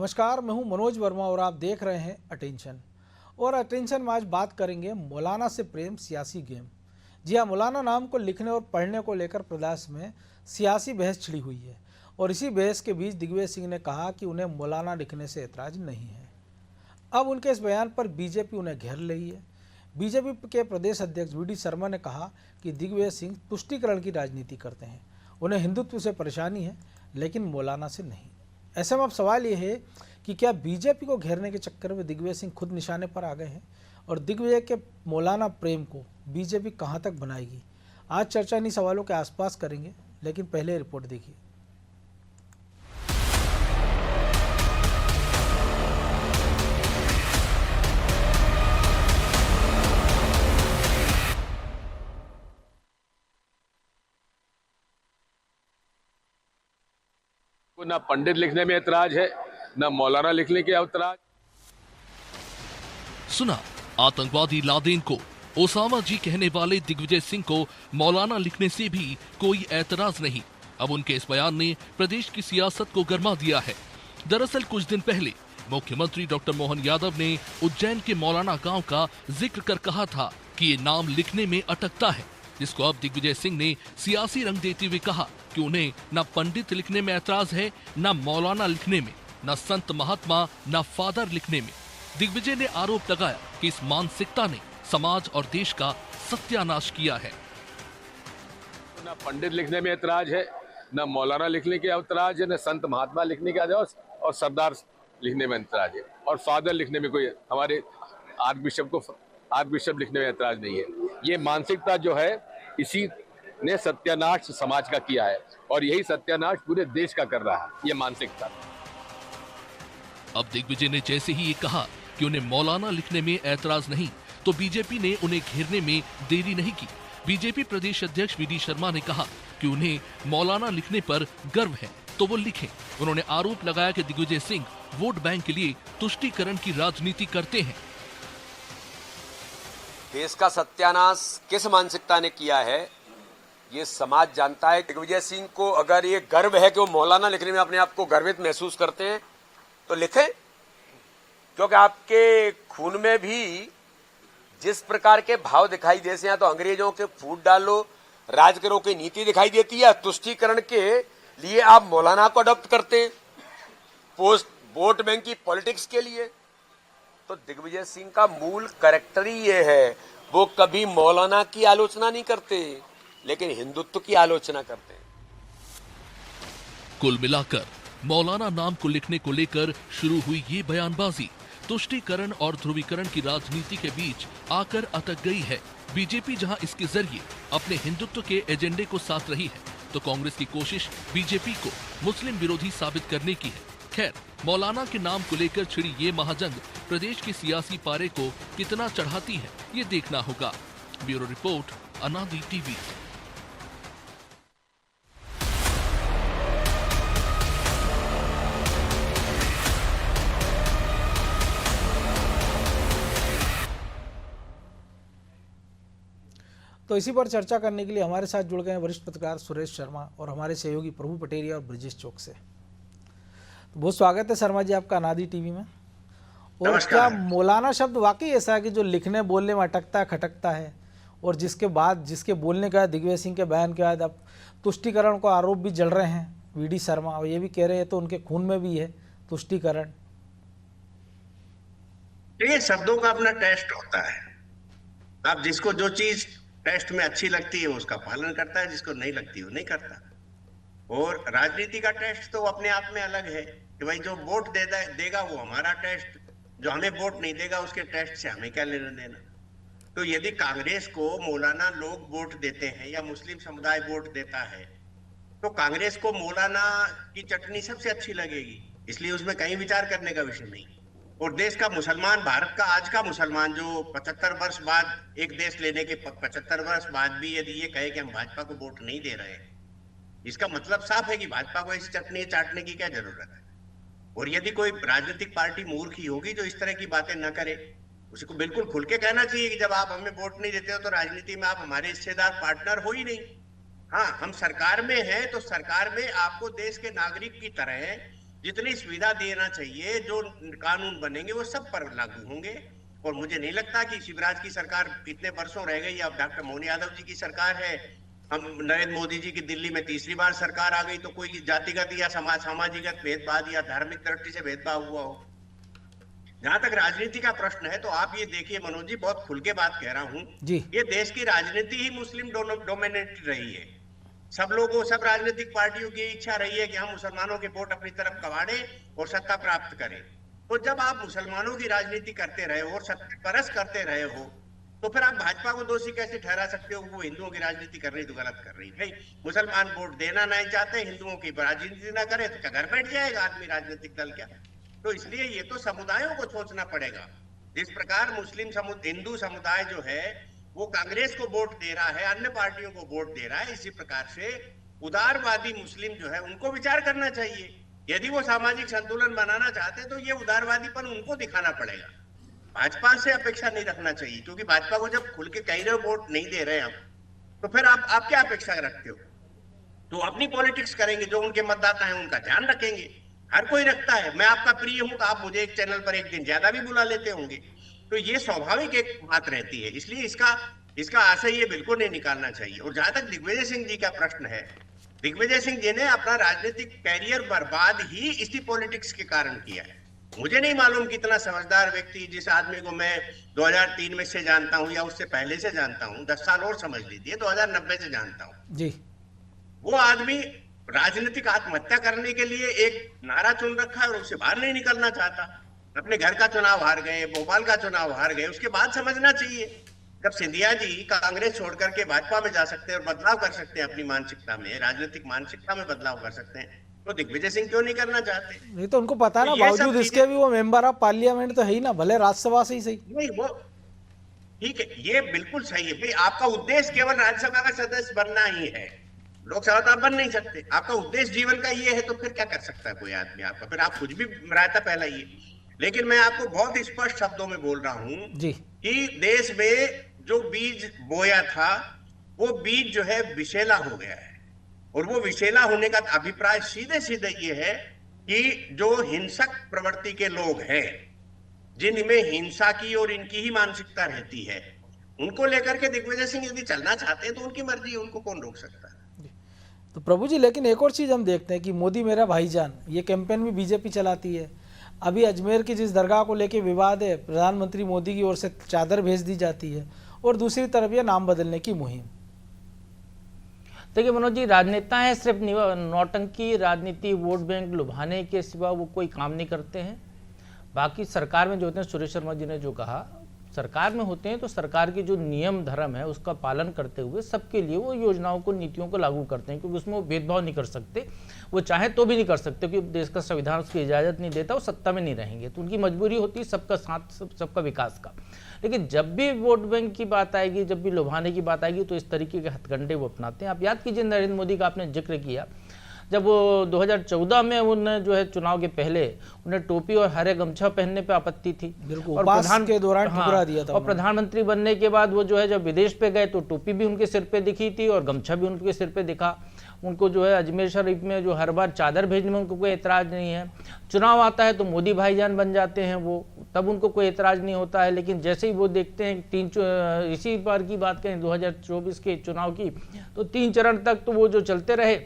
नमस्कार, मैं हूं मनोज वर्मा और आप देख रहे हैं अटेंशन। और अटेंशन में आज बात करेंगे मौलाना से प्रेम सियासी गेम। जी हाँ, मौलाना नाम को लिखने और पढ़ने को लेकर प्रदेश में सियासी बहस छिड़ी हुई है और इसी बहस के बीच दिग्विजय सिंह ने कहा कि उन्हें मौलाना लिखने से ऐतराज नहीं है। अब उनके इस बयान पर बीजेपी उन्हें घेर रही है। बीजेपी के प्रदेश अध्यक्ष वी डी शर्मा ने कहा कि दिग्विजय सिंह तुष्टीकरण की राजनीति करते हैं, उन्हें हिंदुत्व से परेशानी है लेकिन मौलाना से नहीं। ऐसे में अब सवाल ये है कि क्या बीजेपी को घेरने के चक्कर में दिग्विजय सिंह खुद निशाने पर आ गए हैं और दिग्विजय के मौलाना प्रेम को बीजेपी कहां तक बनाएगी। आज चर्चा इन्हीं सवालों के आसपास करेंगे, लेकिन पहले रिपोर्ट देखिए। ना पंडित लिखने में ऐतराज है, ना मौलाना लिखने के ऐतराज। सुना, आतंकवादी लादेन को ओसामा जी कहने वाले दिग्विजय सिंह को मौलाना लिखने से भी कोई ऐतराज नहीं। अब उनके इस बयान ने प्रदेश की सियासत को गरमा दिया है। दरअसल कुछ दिन पहले मुख्यमंत्री डॉक्टर मोहन यादव ने उज्जैन के मौलाना गांव का जिक्र कर कहा था कि ये नाम लिखने में अटकता है, जिसको अब दिग्विजय सिंह ने सियासी रंग देते हुए कहा कि उन्हें न पंडित लिखने में ऐतराज है, न मौलाना लिखने में, न संत महात्मा, न फादर लिखने में। दिग्विजय ने आरोप लगाया कि इस मानसिकता ने समाज और देश का सत्यानाश किया है। ना पंडित लिखने में ऐतराज है, ना मौलाना लिखने के ऐतराज है, ना संत महात्मा लिखने के ऐतराज और सरदार लिखने में ऐतराज है और फादर लिखने में कोई हमारे आर्क बिशप लिखने में ऐतराज नहीं है। ये मानसिकता जो है इसी ने सत्यानाश समाज का किया है और यही सत्यानाश पूरे देश का कर रहा है, ये मानसिकता। अब दिग्विजय ने जैसे ही ये कहा कि उन्हें मौलाना लिखने में ऐतराज नहीं, तो बीजेपी ने उन्हें घेरने में देरी नहीं की। बीजेपी प्रदेश अध्यक्ष वी डी शर्मा ने कहा कि उन्हें मौलाना लिखने पर गर्व है तो वो लिखें। उन्होंने आरोप लगाया कि दिग्विजय सिंह वोट बैंक के लिए तुष्टीकरण की राजनीति करते हैं। देश का सत्यानाश किस मानसिकता ने किया है ये समाज जानता है। दिग्विजय सिंह को अगर ये गर्व है कि वो मौलाना लिखने में अपने आप को गर्वित महसूस करते हैं तो लिखें, क्योंकि आपके खून में भी जिस प्रकार के भाव दिखाई देते हैं, तो अंग्रेजों के फूट डालो, राज करो की नीति दिखाई देती है, तुष्टीकरण के लिए आप मौलाना को अडॉप्ट करते हैं, पोस्ट वोट बैंक की पॉलिटिक्स के लिए। तो दिग्विजय सिंह का मूल कैरेक्टर ही ये है, वो कभी मौलाना की आलोचना नहीं करते लेकिन हिंदुत्व की आलोचना करते हैं। कुल मिलाकर मौलाना नाम को लिखने को लेकर शुरू हुई ये बयानबाजी तुष्टीकरण और ध्रुवीकरण की राजनीति के बीच आकर अटक गई है। बीजेपी जहां इसके जरिए अपने हिंदुत्व के एजेंडे को साथ रही है, तो कांग्रेस की कोशिश बीजेपी को मुस्लिम विरोधी साबित करने की है। खैर, मौलाना के नाम को लेकर छिड़ी ये महाजंग प्रदेश के सियासी पारे को कितना चढ़ाती है, ये देखना होगा। ब्यूरो रिपोर्ट, अनादि टीवी। तो इसी पर चर्चा करने के लिए हमारे साथ जुड़ गए हैं वरिष्ठ पत्रकार सुरेश शर्मा और हमारे सहयोगी प्रभु पटेरिया और ब्रिजेश चौक से। तो बहुत स्वागत है शर्मा जी आपका अनादि टीवी में। और क्या मौलाना शब्द वाकई ऐसा है कि जो लिखने बोलने में अटकता खटकता है और जिसके बोलने के बाद दिग्विजय सिंह के बयान के बाद अब तुष्टीकरण को आरोप भी जल रहे हैं वी डी शर्मा, और ये भी कह रहे हैं तो उनके खून में भी है तुष्टीकरण। ये शब्दों का अपना टेस्ट होता है। अब जिसको जो चीज टेस्ट में अच्छी लगती है उसका पालन करता है, जिसको नहीं लगती वो नहीं करता। और राजनीति का टेस्ट तो अपने आप में अलग है कि भाई जो वोट देगा वो हमारा टेस्ट, जो हमें वोट नहीं देगा उसके टेस्ट से हमें क्या लेना देना। तो यदि कांग्रेस को मौलाना लोग वोट देते हैं या मुस्लिम समुदाय वोट देता है तो कांग्रेस को मौलाना की चटनी सबसे अच्छी लगेगी, इसलिए उसमें कहीं विचार करने का विषय नहीं। और देश का मुसलमान, भारत का आज का मुसलमान जो 75 वर्ष बाद एक देश लेने के 75 वर्ष बाद भी यदि ये कहे कि हम भाजपा को वोट नहीं दे रहे, इसका मतलब साफ है कि भाजपा को इस चटनी चाटने की क्या जरूरत है। और यदि कोई राजनीतिक पार्टी मूर्ख ही होगी जो इस तरह की बातें न करे, उसको बिल्कुल खुल के कहना चाहिए कि जब आप हमें वोट नहीं देते हो तो राजनीति में आप हमारे हिस्सेदार पार्टनर हो ही नहीं। हाँ, हम सरकार में हैं तो सरकार में आपको देश के नागरिक की तरह जितनी सुविधा देना चाहिए, जो कानून बनेंगे वो सब पर लागू होंगे। और मुझे नहीं लगता कि शिवराज की सरकार इतने वर्षों रह गई, अब डॉक्टर मोहन यादव जी की सरकार है, हम नरेंद्र मोदी जी की दिल्ली में तीसरी बार सरकार आ गई, तो कोई जातिगत या सामाजिक भेदभाव या धार्मिक दृष्टि से भेदभाव हुआ हो। जहां तक राजनीति का प्रश्न है, तो आप ये देखिए मनोज जी, बहुत खुल के बात कह रहा हूं जी। ये देश की राजनीति ही मुस्लिम डोमिनेटेड रही है। सब लोगों, सब राजनीतिक पार्टियों की इच्छा रही है कि हम मुसलमानों के वोट अपनी तरफ कवाड़े और सत्ता प्राप्त करें। तो जब आप मुसलमानों की राजनीति करते रहे हो और सत्ता परस करते रहे हो, तो फिर आप भाजपा को दोषी कैसे ठहरा सकते हो? वो हिंदुओं की राजनीति कर रही तो गलत कर रही है। मुसलमान वोट देना नहीं चाहते, हिंदुओं की राजनीति ना करे तो क्या घर बैठ जाएगा आदमी, राजनीतिक दल क्या? तो इसलिए ये तो समुदायों को सोचना पड़ेगा। जिस प्रकार हिंदू समुदाय जो है वो कांग्रेस को वोट दे रहा है, अन्य पार्टियों को वोट दे रहा है, इसी प्रकार से उदारवादी मुस्लिम जो है उनको विचार करना चाहिए। यदि वो सामाजिक संतुलन बनाना चाहते हैं तो ये उदारवादीपन उनको दिखाना पड़ेगा, भाजपा से अपेक्षा नहीं रखना चाहिए। क्योंकि भाजपा को जब खुल के कह रहे हो वोट नहीं दे रहे हम, तो फिर आप क्या अपेक्षा रखते हो? तो अपनी पॉलिटिक्स करेंगे, जो उनके मतदाता हैं उनका ध्यान रखेंगे। हर कोई रखता है, मैं आपका प्रिय हूं तो आप मुझे एक चैनल पर एक दिन ज्यादा भी बुला लेते होंगे, तो ये स्वाभाविक एक बात रहती है। इसलिए इसका आशय ये बिल्कुल नहीं निकालना चाहिए। और जहां तक दिग्विजय सिंह जी का प्रश्न है, दिग्विजय सिंह जी ने अपना राजनीतिक कैरियर बर्बाद ही इसी पॉलिटिक्स के कारण किया है। मुझे नहीं मालूम कितना समझदार व्यक्ति, जिस आदमी को मैं 2003 में से जानता हूं या उससे पहले से जानता हूं, 10 साल और समझ लीजिए, 2090 से जानता हूं जी, वो आदमी राजनीतिक आत्महत्या करने के लिए एक नारा चुन रखा है और उससे बाहर नहीं निकलना चाहता। अपने घर का चुनाव हार गए, भोपाल का चुनाव हार गए, उसके बाद समझना चाहिए। जब सिंधिया जी कांग्रेस छोड़ करके भाजपा में जा सकते हैं और बदलाव कर सकते हैं, अपनी मानसिकता में, राजनीतिक मानसिकता में बदलाव कर सकते हैं, तो दिग्विजय सिंह क्यों नहीं करना चाहते? नहीं तो उनको पता है ना, तो ये सब बावजूद इसके भी वो मेंबर ऑफ पार्लियामेंट तो है ही ना, भले राज्यसभा से ही सही। नहीं, वो ठीक है, ये बिल्कुल सही है भाई। आपका उद्देश्य केवल राज्यसभा का सदस्य बनना ही है, लोकसभा तो आप बन नहीं सकते। आपका उद्देश्य जीवन का ये है, तो फिर क्या कर सकता है कोई आदमी आपका? फिर आप कुछ भी रायता फैलाइए। लेकिन मैं आपको बहुत स्पष्ट शब्दों में बोल रहा हूं जी, कि देश में जो बीज बोया था वो बीज जो है विषैला हो गया है। और वो विषैला होने का अभिप्राय सीधे सीधे ये है कि जो हिंसक प्रवृत्ति के लोग हैं, जिनमें हिंसा की और इनकी ही मानसिकता रहती है, उनको लेकर के दिग्विजय सिंह यदि चलना चाहते हैं तो उनकी मर्जी है, उनको कौन रोक सकता है? तो प्रभु जी, लेकिन एक और चीज़ हम देखते हैं कि मोदी मेरा भाईजान, ये कैंपेन भी बीजेपी चलाती है। अभी अजमेर की जिस दरगाह को लेके विवाद है, प्रधानमंत्री मोदी की ओर से चादर भेज दी जाती है, और दूसरी तरफ ये नाम बदलने की मुहिम। देखिए मनोज जी, राजनेता है, सिर्फ नौटंकी राजनीति, वोट बैंक लुभाने के सिवा वो कोई काम नहीं करते हैं। बाकी सरकार में जो होते हैं, सुरेश शर्मा जी ने जो कहा, सरकार में होते हैं तो सरकार की जो नियम धर्म है उसका पालन करते हुए सबके लिए वो योजनाओं को, नीतियों को लागू करते हैं, क्योंकि उसमें वो भेदभाव नहीं कर सकते। वो चाहे तो भी नहीं कर सकते, क्योंकि देश का संविधान उसकी इजाज़त नहीं देता, वो सत्ता में नहीं रहेंगे, तो उनकी मजबूरी होती है सबका साथ, सबका विकास का। लेकिन जब भी वोट बैंक की बात आएगी, जब भी लुभाने की बात आएगी, तो इस तरीके के हथकंडे वो अपनाते हैं। आप याद कीजिए, नरेंद्र मोदी का आपने जिक्र किया, जब वो 2014 में उन्होंने जो है चुनाव के पहले उन्हें टोपी और हरे गमछा पहनने पे आपत्ति थी, और प्रधान के दौरान ठुकरा दिया था। और प्रधानमंत्री बनने के बाद वो जो है जब विदेश पे गए तो टोपी भी उनके सिर पे दिखी थी और गमछा भी उनके सिर पे दिखा। उनको जो है अजमेर शरीफ में जो हर बार चादर भेजने में उनको कोई एतराज़ नहीं है। चुनाव आता है तो मोदी भाईजान बन जाते हैं वो, तब उनको कोई एतराज़ नहीं होता है। लेकिन जैसे ही वो देखते हैं इसी बार की बात करें 2024 के चुनाव की, तो 3 चरण तक तो वो जो चलते रहे,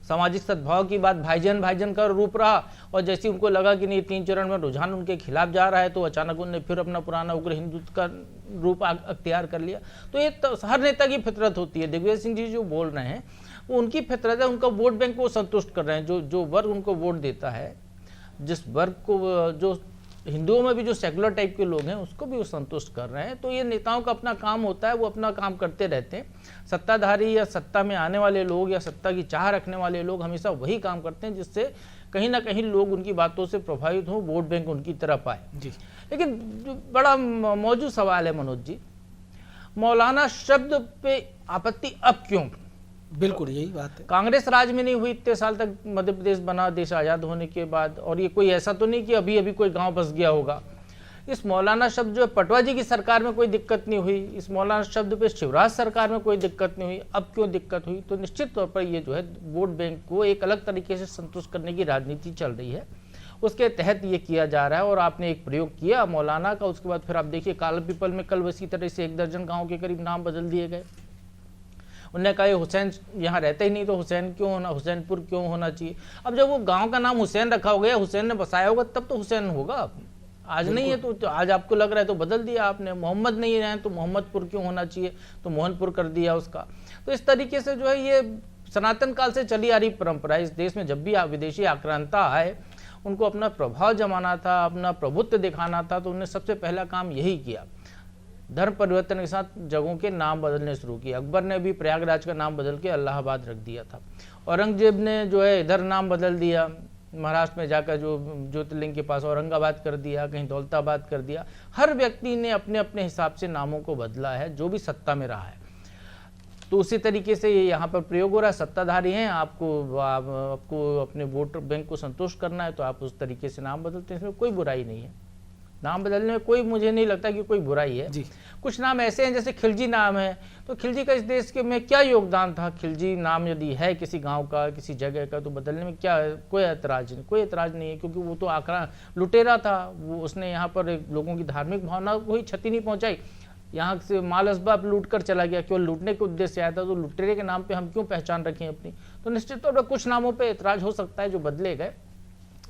सामाजिक सद्भाव की बात भाईजान का रूप रहा। और जैसे उनको लगा कि नहीं 3 चरण में रुझान उनके खिलाफ जा रहा है, तो अचानक उन्होंने फिर अपना पुराना उग्र हिंदुत्व का रूप अख्तियार कर लिया। तो ये तो हर नेता की फितरत होती है। दिग्विजय सिंह जी जो बोल रहे हैं वो उनकी फितरत है, उनका वोट बैंक को संतुष्ट कर रहे हैं। जो वर्ग उनको वोट देता है, जिस वर्ग को, जो हिंदुओं में भी जो सेकुलर टाइप के लोग हैं, उसको भी वो संतुष्ट कर रहे हैं। तो ये नेताओं का अपना काम होता है, वो अपना काम करते रहते हैं। सत्ताधारी या सत्ता में आने वाले लोग या सत्ता की चाह रखने वाले लोग हमेशा वही काम करते हैं जिससे कहीं ना कहीं लोग उनकी बातों से प्रभावित हों, वोट बैंक उनकी तरफ आए जी। लेकिन जो बड़ा मौजूद सवाल है मनोज जी, मौलाना शब्द पे आपत्ति अब क्यों? बिल्कुल यही बात है। कांग्रेस राज में नहीं हुई इतने साल तक, मध्य प्रदेश बना देश आज़ाद होने के बाद, और ये कोई ऐसा तो नहीं कि अभी अभी कोई गांव बस गया होगा। इस मौलाना शब्द जो है पटवा जी की सरकार में कोई दिक्कत नहीं हुई, इस मौलाना शब्द पे शिवराज सरकार में कोई दिक्कत नहीं हुई, अब क्यों दिक्कत हुई? तो निश्चित तौर पर ये जो है वोट बैंक को एक अलग तरीके से संतुष्ट करने की राजनीति चल रही है, उसके तहत ये किया जा रहा है। और आपने एक प्रयोग किया मौलाना का, उसके बाद फिर आप देखिए काला पीपल में कल इसी तरह से 1 दर्जन गाँव के करीब नाम बदल दिए गए। उन्होंने कहा हुसैन यहाँ रहता ही नहीं तो हुसैन क्यों होना, हुसैनपुर क्यों होना चाहिए? अब जब वो गांव का नाम हुसैन रखा हो गया, हुसैन ने बसाया होगा तब तो हुसैन होगा, आज नहीं है तो आज आपको लग रहा है तो बदल दिया आपने। मोहम्मद नहीं रहे तो मोहम्मदपुर क्यों होना चाहिए, तो मोहनपुर कर दिया उसका। तो इस तरीके से जो है ये सनातन काल से चली आ रही परंपरा। इस देश में जब भी विदेशी आक्रांता आए, उनको अपना प्रभाव जमाना था, अपना प्रभुत्व दिखाना था, तो उन्होंने सबसे पहला काम यही किया। धर्म परिवर्तन के साथ जगहों के नाम बदलने शुरू किए। अकबर ने भी प्रयागराज का नाम बदल के इलाहाबाद रख दिया था। औरंगजेब ने जो है इधर नाम बदल दिया, महाराष्ट्र में जाकर जो ज्योतिर्लिंग के पास औरंगाबाद कर दिया, कहीं दौलताबाद कर दिया। हर व्यक्ति ने अपने अपने हिसाब से नामों को बदला है, जो भी सत्ता में रहा है। तो उसी तरीके से ये यहाँ पर प्रयोग हो रहा है। सत्ताधारी हैं, आपको अपने वोटर बैंक को संतुष्ट करना है तो आप उस तरीके से नाम बदलते हैं, इसमें कोई बुराई नहीं है। नाम बदलने में कोई, मुझे नहीं लगता कि कोई बुराई है। कुछ नाम ऐसे हैं जैसे खिलजी नाम है, तो खिलजी का इस देश के में क्या योगदान था? खिलजी नाम यदि है किसी गांव का, किसी जगह का, तो बदलने में क्या है? कोई ऐतराज नहीं है, क्योंकि वो तो आक्रा लुटेरा था। वो उसने यहाँ पर लोगों की धार्मिक भावना को कोई क्षति नहीं पहुंचाई। यहाँ से माल असबाब लूट कर चला गया, केवल लूटने के उद्देश्य से आया था, तो लुटेरे के नाम पे हम क्यों पहचान रखें अपनी? तो निश्चित तौर पर कुछ नामों पे ऐतराज हो सकता है जो बदले गए,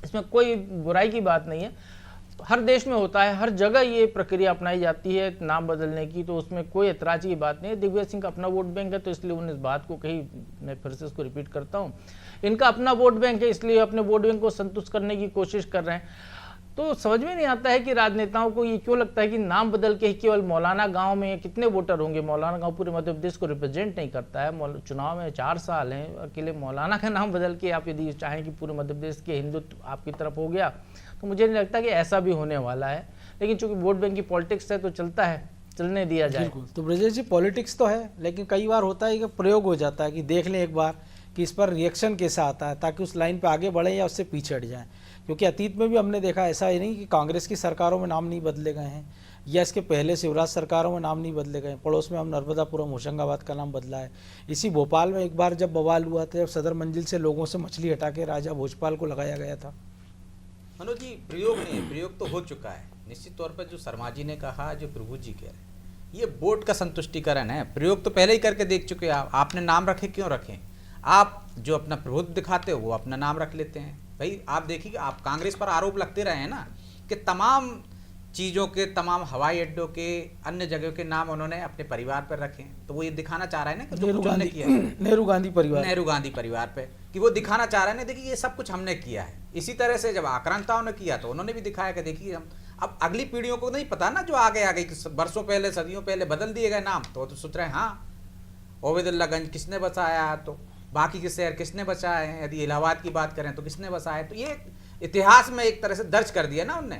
इसमें कोई बुराई की बात नहीं है। हर देश में होता है, हर जगह ये प्रक्रिया अपनाई जाती है नाम बदलने की, तो उसमें कोई ऐतराज की बात नहीं है। दिग्विजय सिंह का अपना वोट बैंक है, तो इसलिए उन्होंने इस बात को कही, मैं फिर से इसको रिपीट करता हूँ, इनका अपना वोट बैंक है, इसलिए अपने वोट बैंक को संतुष्ट करने की कोशिश कर रहे हैं। तो समझ में नहीं आता है कि राजनेताओं को ये क्यों लगता है कि नाम बदल के ही केवल मौलाना गांव में कितने वोटर होंगे? मौलाना गांव पूरे मध्य प्रदेश को रिप्रेजेंट नहीं करता है। चुनाव में 4 साल हैं, अकेले मौलाना का नाम बदल के आप यदि चाहें कि पूरे मध्य प्रदेश के हिंदुत्व आपकी तरफ हो गया, तो मुझे नहीं लगता कि ऐसा भी होने वाला है। लेकिन चूंकि वोट बैंक की पॉलिटिक्स है तो चलता है, चलने दिया जाए। तो ब्रजेश जी, पॉलिटिक्स तो है, लेकिन कई बार होता है कि प्रयोग हो जाता है कि देख लें एक बार कि इस पर रिएक्शन कैसा आता है, ताकि उस लाइन पे आगे बढ़े या उससे पीछे हट जाएं। क्योंकि अतीत में भी हमने देखा, ऐसा ही नहीं कि कांग्रेस की सरकारों में नाम नहीं बदले गए हैं, या इसके पहले शिवराज सरकारों में नाम नहीं बदले गए। पड़ोस में हम नर्मदापुरम होशंगाबाद का नाम बदला है। इसी भोपाल में एक बार जब बवाल हुआ था, जब सदर मंजिल से लोगों से मछली हटा के राजा भोजपाल को लगाया गया था। मनोज जी, प्रयोग नहीं, प्रयोग तो हो चुका है निश्चित तौर पर। जो शर्मा जी ने कहा, जो प्रभु जी कह रहे हैं, ये वोट का संतुष्टिकरण है। प्रयोग तो पहले ही करके देख चुके हैं। आपने नाम रखे, क्यों रखें? आप जो अपना प्रभुत्व दिखाते हो वो अपना नाम रख लेते हैं। भाई आप देखिए, आप कांग्रेस पर आरोप लगते रहे हैं ना कि तमाम चीज़ों के, तमाम हवाई अड्डों के, अन्य जगहों के नाम उन्होंने अपने परिवार पर रखे। तो वो ये दिखाना चाह रहा है ना कि जो कुछ हमने किया है नेहरू गांधी परिवार पे, कि वो दिखाना चाह रहे हैं ना, देखिए ये सब कुछ हमने किया है। इसी तरह से जब आक्रांताओं ने किया तो उन्होंने भी दिखाया कि देखिए हम, अब अगली पीढ़ियों को नहीं पता ना, जो आगे आ गई, वर्षों पहले, सदियों पहले बदल दिए गए नाम, तो सोच रहे हैं हाँ ओबेदुल्लागंज किसने बसाया, तो बाकी के शहर किसने बचाए हैं, यदि इलाहाबाद की बात करें तो किसने बसाया। तो ये इतिहास में एक तरह से दर्ज कर दिया ना उनने,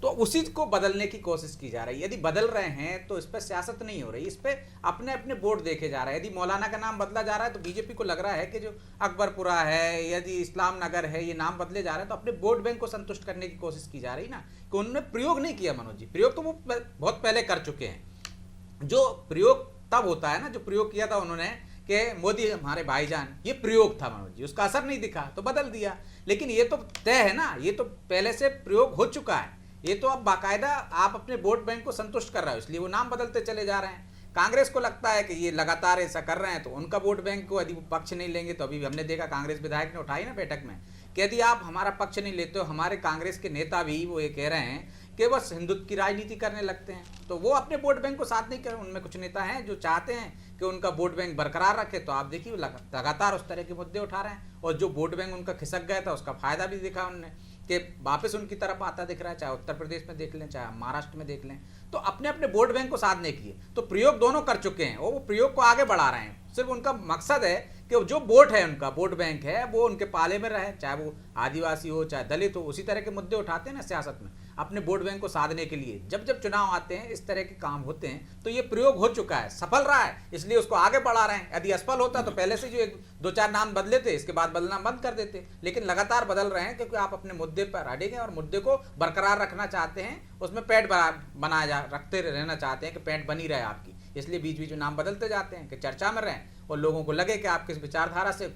तो उसी को बदलने की कोशिश की जा रही है। यदि बदल रहे हैं तो इस पर सियासत नहीं हो रही, इस पर अपने अपने वोट देखे जा रहे हैं। यदि मौलाना का नाम बदला जा रहा है तो बीजेपी को लग रहा है कि जो अकबरपुरा है, यदि इस्लाम नगर है, ये नाम बदले जा रहे हैं तो अपने वोट बैंक को संतुष्ट करने की कोशिश की जा रही ना, कि उन्होंने प्रयोग नहीं किया। मनोज जी, प्रयोग तो वो बहुत पहले कर चुके हैं। जो प्रयोग तब होता है ना, जो प्रयोग किया था उन्होंने कि मोदी हमारे भाईजान, ये प्रयोग था मनोज जी, उसका असर नहीं दिखा तो बदल दिया। लेकिन ये तो तय है ना, ये तो पहले से प्रयोग हो चुका है। ये तो अब बाकायदा आप अपने वोट बैंक को संतुष्ट कर रहे हो, इसलिए वो नाम बदलते चले जा रहे हैं। कांग्रेस को लगता है कि ये लगातार ऐसा कर रहे हैं तो उनका वोट बैंक को यदि वो पक्ष नहीं लेंगे, तो अभी हमने देखा कांग्रेस विधायक ने उठाई ना बैठक में कि यदि आप हमारा पक्ष नहीं लेते हो, हमारे कांग्रेस के नेता भी वो ये कह रहे हैं कि बस हिंदुत्व की राजनीति करने लगते हैं, तो वो अपने वोट बैंक को साथ नहीं कर। उनमें कुछ नेता हैं जो चाहते हैं कि उनका वोट बैंक बरकरार रखे, तो आप देखिए लगातार उस तरह के मुद्दे उठा रहे हैं। और जो वोट बैंक उनका खिसक गया था उसका फायदा भी दिखा उनने, कि वापस उनकी तरफ आता दिख रहा है, चाहे उत्तर प्रदेश में देख लें, चाहे महाराष्ट्र में देख लें। तो अपने अपने वोट बैंक को साथ नहीं किए, तो प्रयोग दोनों कर चुके हैं और वो प्रयोग को आगे बढ़ा रहे हैं। सिर्फ उनका मकसद है कि जो वोट है, उनका वोट बैंक है, वो उनके पाले में रहे, चाहे वो आदिवासी हो, चाहे दलित हो। उसी तरह के मुद्दे उठाते हैं ना सियासत में, अपने वोट बैंक को साधने के लिए। जब जब चुनाव आते हैं, इस तरह के काम होते हैं, तो ये प्रयोग हो चुका है, सफल रहा है, इसलिए उसको आगे बढ़ा रहे हैं। यदि असफल होता तो पहले से जो 2-4 नाम बदले थे, इसके बाद बदलना बंद कर देते। लेकिन लगातार बदल रहे हैं क्योंकि आप अपने मुद्दे पर अड़े हैं और मुद्दे को बरकरार रखना चाहते हैं उसमें पैंट बनाया जा रखते रहना चाहते हैं कि पैंट बनी रहे आपकी, इसलिए बीच बीच में नाम बदलते जाते हैं कि चर्चा में रहें और लोगों को लगे कि आप किस विचारधारा से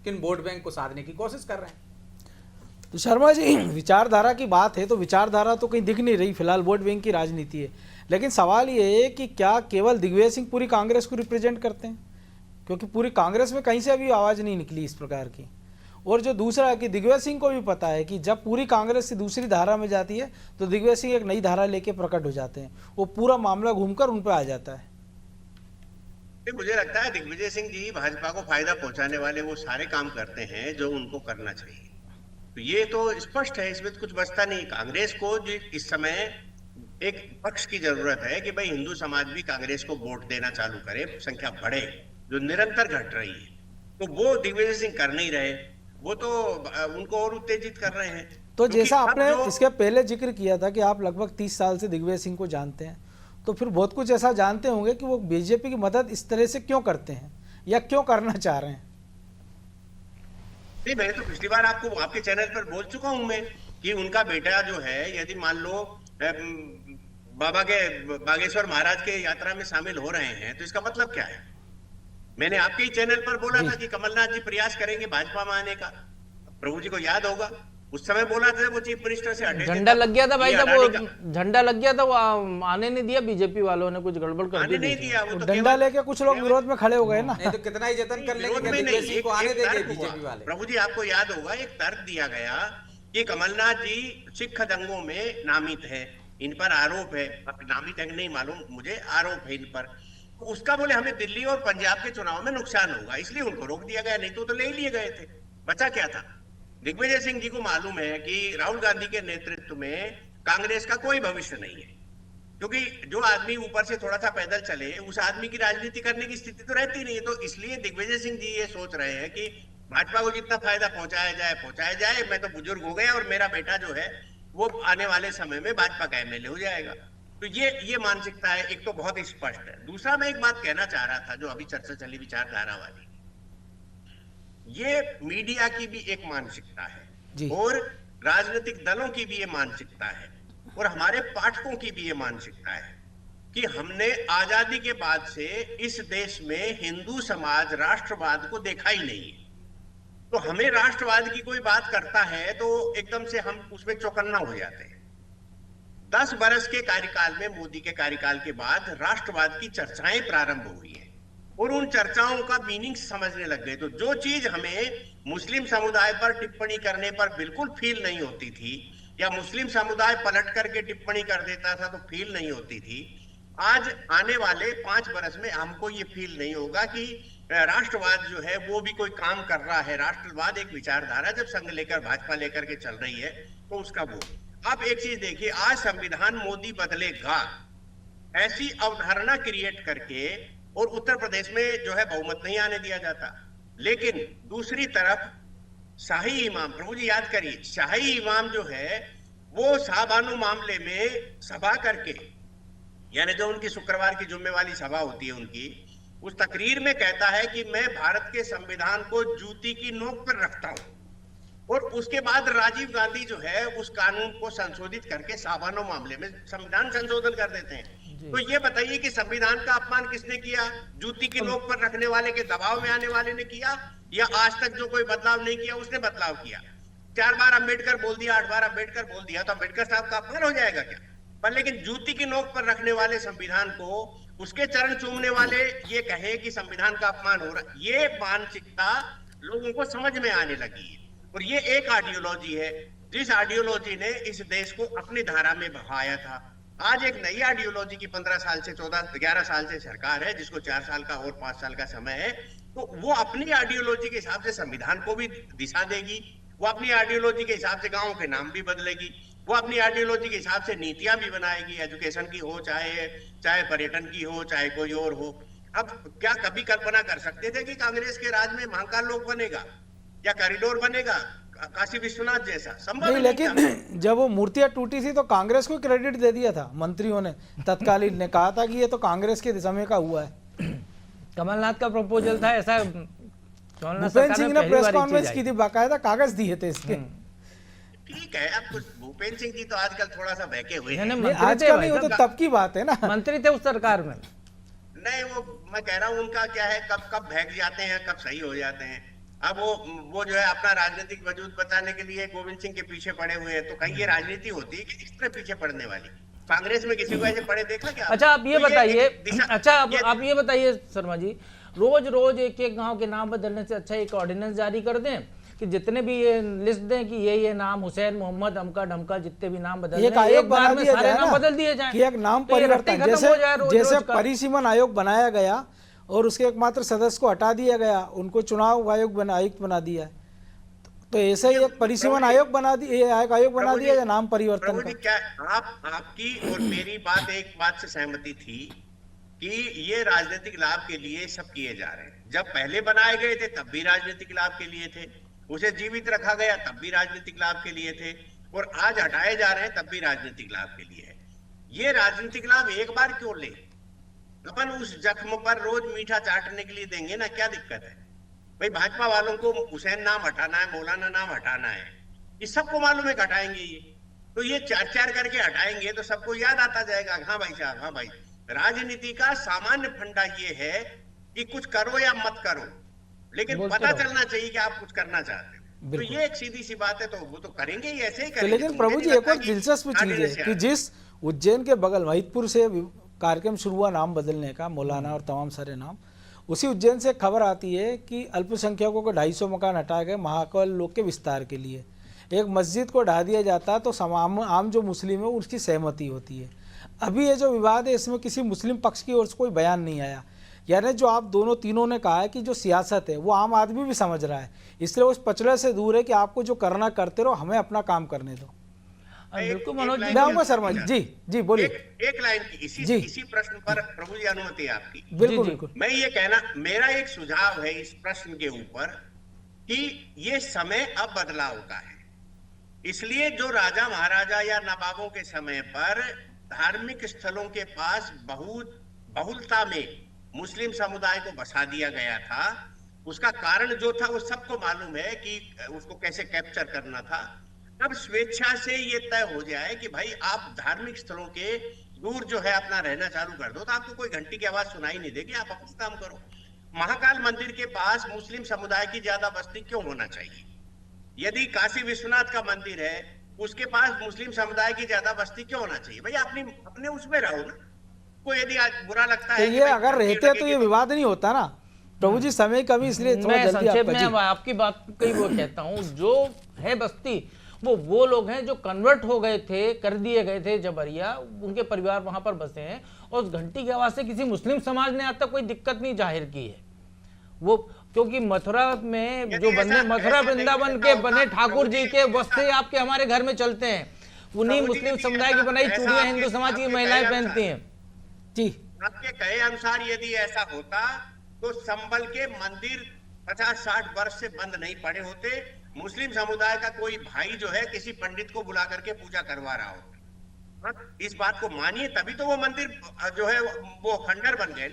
किन वोट बैंक को साधने की कोशिश कर रहे हैं। तो शर्मा जी, विचारधारा की बात है तो विचारधारा तो कहीं दिख नहीं रही, फिलहाल वोट बैंक की राजनीति है। लेकिन सवाल ये है कि क्या केवल दिग्विजय सिंह पूरी कांग्रेस को रिप्रेजेंट करते हैं, क्योंकि पूरी कांग्रेस में कहीं से अभी आवाज़ नहीं निकली इस प्रकार की। और जो दूसरा है कि दिग्विजय सिंह को भी पता है कि जब पूरी कांग्रेस से दूसरी धारा में जाती है तो दिग्विजय सिंह एक नई धारा लेके प्रकट हो जाते हैं, वो पूरा मामला घूमकर उन पर आ जाता है। मुझे लगता है दिग्विजय सिंह जी भाजपा को फायदा पहुंचाने वाले वो सारे काम करते हैं जो उनको करना चाहिए, तो ये तो स्पष्ट है, इसमें तो कुछ बचता नहीं। कांग्रेस को जो इस समय एक पक्ष की जरूरत है कि भाई हिंदू समाज भी कांग्रेस को वोट देना चालू करे, संख्या बढ़े, जो निरंतर घट रही है, तो वो दिग्विजय सिंह कर नहीं रहे, वो तो उनको और उत्तेजित कर रहे हैं। तो जैसा आपने इसके पहले जिक्र किया था कि आप लगभग 30 साल से दिग्विजय सिंह को जानते हैं, तो फिर बहुत कुछ ऐसा जानते होंगे कि वो बीजेपी की मदद इस तरह से क्यों करते हैं या क्यों करना चाह रहे हैं। नहीं, मैंने तो पिछली बार आपको आपके चैनल पर बोल चुका हूं मैं कि उनका बेटा जो है यदि मान लो बाबा के बागेश्वर महाराज के यात्रा में शामिल हो रहे हैं तो इसका मतलब क्या है। मैंने आपके ही चैनल पर बोला था कि कमलनाथ जी प्रयास करेंगे भाजपा में आने का, प्रभु जी को याद होगा, उस समय बोला था वो चीफ मिनिस्टर से हटे, झंडा लग गया था भाई साहब, वो झंडा लग गया था, वो आने नहीं दिया, बीजेपी वालों ने कुछ गड़बड़ कर दी, नहीं दिया, वो तो डंडा लेके कुछ लोग विरोध में खड़े हो गए ना। नहीं तो कितना ही जतन कर लेंगे को आने देंगे बीजेपी वाले। प्रभु जी आपको याद होगा एक तर्क दिया गया कि कमलनाथ जी सिख दंगों में नामित है, इन पर आरोप है, नामित है नहीं मालूम मुझे, आरोप है इन पर, उसका बोले हमें दिल्ली और पंजाब के चुनाव में नुकसान होगा इसलिए उनको रोक दिया गया, नहीं तो ले लिए गए थे, बचा क्या था। दिग्विजय सिंह जी को मालूम है कि राहुल गांधी के नेतृत्व में कांग्रेस का कोई भविष्य नहीं है, क्योंकि जो आदमी ऊपर से थोड़ा सा पैदल चले उस आदमी की राजनीति करने की स्थिति तो रहती नहीं है। तो इसलिए दिग्विजय सिंह जी ये सोच रहे हैं कि भाजपा को जितना फायदा पहुंचाया जाए, मैं तो बुजुर्ग हो गया और मेरा बेटा जो है वो आने वाले समय में भाजपा का एमएलए हो जाएगा। तो ये मानसिकता है, एक तो बहुत स्पष्ट है। दूसरा मैं एक बात कहना चाह रहा था जो अभी चर्चा चली विचारधारा वाली, ये मीडिया की भी एक मानसिकता है और राजनीतिक दलों की भी ये मानसिकता है और हमारे पाठकों की भी ये मानसिकता है कि हमने आजादी के बाद से इस देश में हिंदू समाज राष्ट्रवाद को देखा ही नहीं है। तो हमें राष्ट्रवाद की कोई बात करता है तो एकदम से हम उसमें चौकन्ना हो जाते हैं। 10 बरस के कार्यकाल में, मोदी के कार्यकाल के बाद राष्ट्रवाद की चर्चाएं प्रारंभ हुई है और उन चर्चाओं का मीनिंग समझने लग गए। तो जो चीज हमें मुस्लिम समुदाय पर टिप्पणी करने पर बिल्कुल फील नहीं होती थी या मुस्लिम समुदाय पलट करके टिप्पणी कर देता था तो फील नहीं होती थी, आज आने वाले 5 बरस में हमको ये फील नहीं होगा कि राष्ट्रवाद जो है वो भी कोई काम कर रहा है। राष्ट्रवाद एक विचारधारा जब संघ लेकर भाजपा लेकर के चल रही है तो उसका वो। आप एक चीज देखिए, आज संविधान मोदी बदलेगा ऐसी अवधारणा क्रिएट करके और उत्तर प्रदेश में जो है बहुमत नहीं आने दिया जाता, लेकिन दूसरी तरफ शाही इमाम, प्रभु जी याद करिए, शाही इमाम जो है वो शाहबानो मामले में सभा करके, यानी जो उनकी शुक्रवार की जुम्मे वाली सभा होती है उनकी, उस तकरीर में कहता है कि मैं भारत के संविधान को जूती की नोक पर रखता हूं और उसके बाद राजीव गांधी जो है उस कानून को संशोधित करके शाहबानो मामले में संविधान संशोधन कर देते हैं। तो ये बताइए कि संविधान का अपमान किसने किया? जूती की नोक पर रखने वाले के दबाव में आने वाले ने किया या आज तक जो कोई बदलाव नहीं किया उसने बदलाव किया? 4 बार अम्बेडकर बोल दिया, 8 बार अम्बेडकर बोल दिया तो अम्बेडकर साहब का अपमान हो जाएगा क्या? पर लेकिन जूती की नोक पर रखने वाले संविधान को, उसके चरण चूमने वाले ये कहे कि संविधान का अपमान हो रहा, ये मानसिकता लोगों को समझ में आने लगी है। और ये एक आइडियोलॉजी है जिस आइडियोलॉजी ने इस देश को अपनी धारा में बहाया था। आज एक नई आइडियोलॉजी की 15 साल से 11 साल से सरकार है, जिसको 4 साल का और 5 साल का समय है, तो वो अपनी आइडियोलॉजी के हिसाब से संविधान को भी दिशा देगी, वो अपनी आइडियोलॉजी के हिसाब से गाँव के नाम भी बदलेगी, वो अपनी आइडियोलॉजी के हिसाब से नीतियां भी बनाएगी, एजुकेशन की हो, चाहे पर्यटन की हो, चाहे कोई और हो। अब क्या कभी कल्पना कर सकते थे कि कांग्रेस के राज में महाकाल लोक बनेगा या कॉरिडोर बनेगा काशी विश्वनाथ जैसा? संभव नहीं, लेकिन जब वो मूर्तियां टूटी थी तो कांग्रेस को क्रेडिट दे दिया था मंत्रियों ने, तत्कालीन ने कहा था कि ये तो कांग्रेस के समय का हुआ है। कमलनाथ का प्रपोजल था ऐसा, भूपेंद्र सिंह ने प्रेस कॉन्फ्रेंस की थी, बाकायदा कागज दिए थे इसके। ठीक ठीक है। अब कुछ भूपेंद्र सिंह जी तो आजकल थोड़ा सा बहके हुए हैं। नहीं, नहीं, मंत्री थे आजकल भाई नहीं, वो तो साहब। तब की बात है ना। मंत्री थे उस सरकार में। नहीं, वो मैं कह रहा हूँ उनका क्या है, कब कब बहक जाते हैं, कब सही हो जाते हैं। अब वो जो है अपना राजनीतिक वजूद बचाने के लिए गोविंद सिंह के पीछे पड़े हुए हैं। तो कहीं ये राजनीति होती है कि इस तरह पीछे पड़ने वाली? कांग्रेस में किसी को ऐसे पड़े देखा क्या? अच्छा आप ये तो बताइए, एक दिशा- अच्छा आप ये बताइए शर्मा जी, रोज रोज एक एक गांव के नाम बदलने से अच्छा एक ऑर्डिनेंस जारी कर दें कि जितने भी ये लिस्ट दें कि ये नाम हुसैन, मोहम्मद, अमका ढमका, जितने भी नाम बदल एक आयोग बना बार में दिया सारे जाए नाम ना, बदल दिए जाएं कि एक नाम तो ये रट्टे परिवर्तन, खत्म हो जाए रोज जैसे रोज का। परिसीमन आयोग बनाया गया और उसके एकमात्र सदस्य को हटा दिया गया, उनको चुनाव आयुक्त बना दिया है। तो ऐसे ही एक परिसीमन आयोग बना दिया, आयोग बना दिया या नाम परिवर्तन प्रभु जी, का। क्या आपकी और मेरी बात एक बात से सहमति थी कि ये राजनीतिक लाभ के लिए सब किए जा रहे हैं। जब पहले बनाए गए थे तब भी राजनीतिक लाभ के लिए थे, उसे जीवित रखा गया तब भी राजनीतिक लाभ के लिए थे, और आज हटाए जा रहे हैं तब भी राजनीतिक लाभ के लिए है। ये राजनीतिक लाभ एक बार क्यों ले? अपन उस जख्म पर रोज मीठा चाटने के लिए देंगे ना, क्या दिक्कत है भाई? भाजपा वालों को हुसैन नाम हटाना है, मौलाना नाम हटाना है, ये सबको मालूम है हटाएंगे ये। तो ये चार चार करके हटाएंगे तो सबको याद आता जाएगा, हाँ भाई साहब, हाँ भाई। राजनीति का सामान्य फंडा ये है कि कुछ करो या मत करो, लेकिन बोलते पता रहो। चलना चाहिए कि आप कुछ करना चाहते हो। तो बिल्कुल। ये एक सीधी सी बात है, तो वो तो करेंगे ही, ऐसे ही तो करेंगे। लेकिन तो प्रभु मुझे जी नहीं एक और लगता कि दिलचस्प चीज आगे है से कि आगे। जिस उज्जैन के बगल महिदपुर से कार्यक्रम शुरू हुआ नाम बदलने का, मौलाना और तमाम सारे नाम, उसी उज्जैन से खबर आती है कि अल्पसंख्यकों को 250 मकान हटाए गए महाकाल लोक के विस्तार के लिए। एक मस्जिद को ढा दिया जाता तो आम जो मुस्लिम है उसकी सहमति होती है। अभी ये जो विवाद है इसमें किसी मुस्लिम पक्ष की ओर से कोई बयान नहीं आया, यानी जो आप दोनों तीनों ने कहा है कि जो सियासत है वो आम आदमी भी समझ रहा है, इसलिए उस पचड़े से दूर है कि आपको जो करना करते रहो, हमें अपना काम करने दो। बिल्कुल मनोज जी, मैं आऊंगा शर्मा जी, जी बोलिए। एक लाइन की जी। इसी प्रश्न पर प्रभु जी अनुमति है आपकी? बिल्कुल जी। बिल्कुल। मैं ये कहना, मेरा एक सुझाव है इस प्रश्न के ऊपर कि ये समय अब बदलाव का है। इसलिए जो राजा महाराजा या नवाबों के समय पर धार्मिक स्थलों के पास बहुलता में मुस्लिम समुदाय को बसा दिया गया था, उसका कारण जो था वो सबको मालूम है कि उसको कैसे कैप्चर करना था। अब स्वेच्छा से ये तय हो जाए कि भाई आप धार्मिक स्थलों के दूर जो है अपना रहना चालू कर दो, तो आपको कोई घंटी की आवाज सुनाई नहीं देगी, आप अपना काम करो। महाकाल मंदिर के पास मुस्लिम समुदाय की ज्यादा बस्ती क्यों होना चाहिए? यदि काशी विश्वनाथ का मंदिर है उसके पास मुस्लिम समुदाय की ज्यादा बस्ती क्यों होना चाहिए? भाई अपने उसमें रहो ना। को यदि आज बुरा लगता तो है कि ये भाई अगर भीड़ रहते तो ये लगेगी, विवाद नहीं होता ना। प्रभु जी समय कमी, इसलिए थोड़ा मैं जल्दी संक्षेप आपका में जी। आपकी बात कई वो कहता हूँ, जो है बस्ती वो लोग हैं जो कन्वर्ट हो गए थे, कर दिए गए थे जबरिया, उनके परिवार वहां पर बसे हैं, और उस घंटी की आवाज से किसी मुस्लिम समाज ने आज तक कोई दिक्कत नहीं जाहिर की है। वो क्योंकि मथुरा में जो बने, मथुरा वृंदावन के बने ठाकुर जी के वस्त्र आपके हमारे घर में चलते हैं, उन्हीं मुस्लिम समुदाय की बनाई चूड़ियां हिंदू समाज की महिलाएं पहनती हैं। जी आपके कहे अनुसार यदि ऐसा होता तो संबल के मंदिर 50-60 वर्ष से बंद नहीं पड़े होते। मुस्लिम समुदाय का कोई भाई जो है किसी पंडित को बुला करके पूजा करवा रहा होता। हाँ, इस बात को मानिए, तभी तो वो मंदिर जो है वो खंडर बन गए।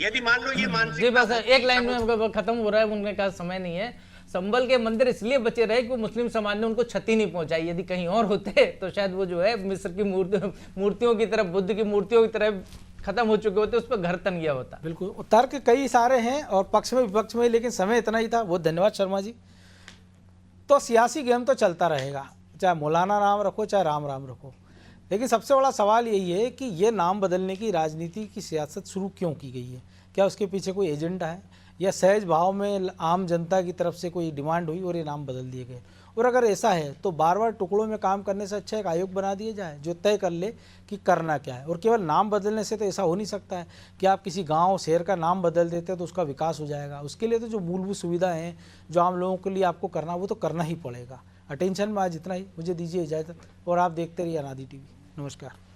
यदि मान लो ये मानसिक, जी बस एक लाइन में खत्म हो रहा है, उनके पास समय नहीं है। संबल के मंदिर इसलिए बचे रहे कि वो मुस्लिम समाज ने उनको क्षति नहीं पहुंचाई। यदि कहीं और होते तो शायद वो जो है मिस्र की मूर्तियों की तरह, बुद्ध की मूर्तियों की तरह खत्म हो चुके होते, उस पर घर तन गया होता। बिल्कुल, तर्क कई सारे हैं और पक्ष में विपक्ष में, लेकिन समय इतना ही था। बहुत धन्यवाद शर्मा जी। तो सियासी गेम तो चलता रहेगा, चाहे मौलाना नाम रखो चाहे राम राम रखो, लेकिन सबसे बड़ा सवाल यही है कि ये नाम बदलने की राजनीति की सियासत शुरू क्यों की गई है? क्या उसके पीछे कोई एजेंडा है या सहज भाव में आम जनता की तरफ से कोई डिमांड हुई और ये नाम बदल दिए गए? और अगर ऐसा है तो बार बार टुकड़ों में काम करने से अच्छा एक आयोग बना दिया जाए जो तय कर ले कि करना क्या है। और केवल नाम बदलने से तो ऐसा हो नहीं सकता है कि आप किसी गांव शहर का नाम बदल देते तो उसका विकास हो जाएगा। उसके लिए तो जो मूलभूत सुविधाएं हैं जो आम लोगों के लिए आपको करना, वो तो करना ही पड़ेगा। अटेंशन में आज इतना ही, मुझे दीजिए इजाज़त और आप देखते रहिए अनादि टीवी। नमस्कार।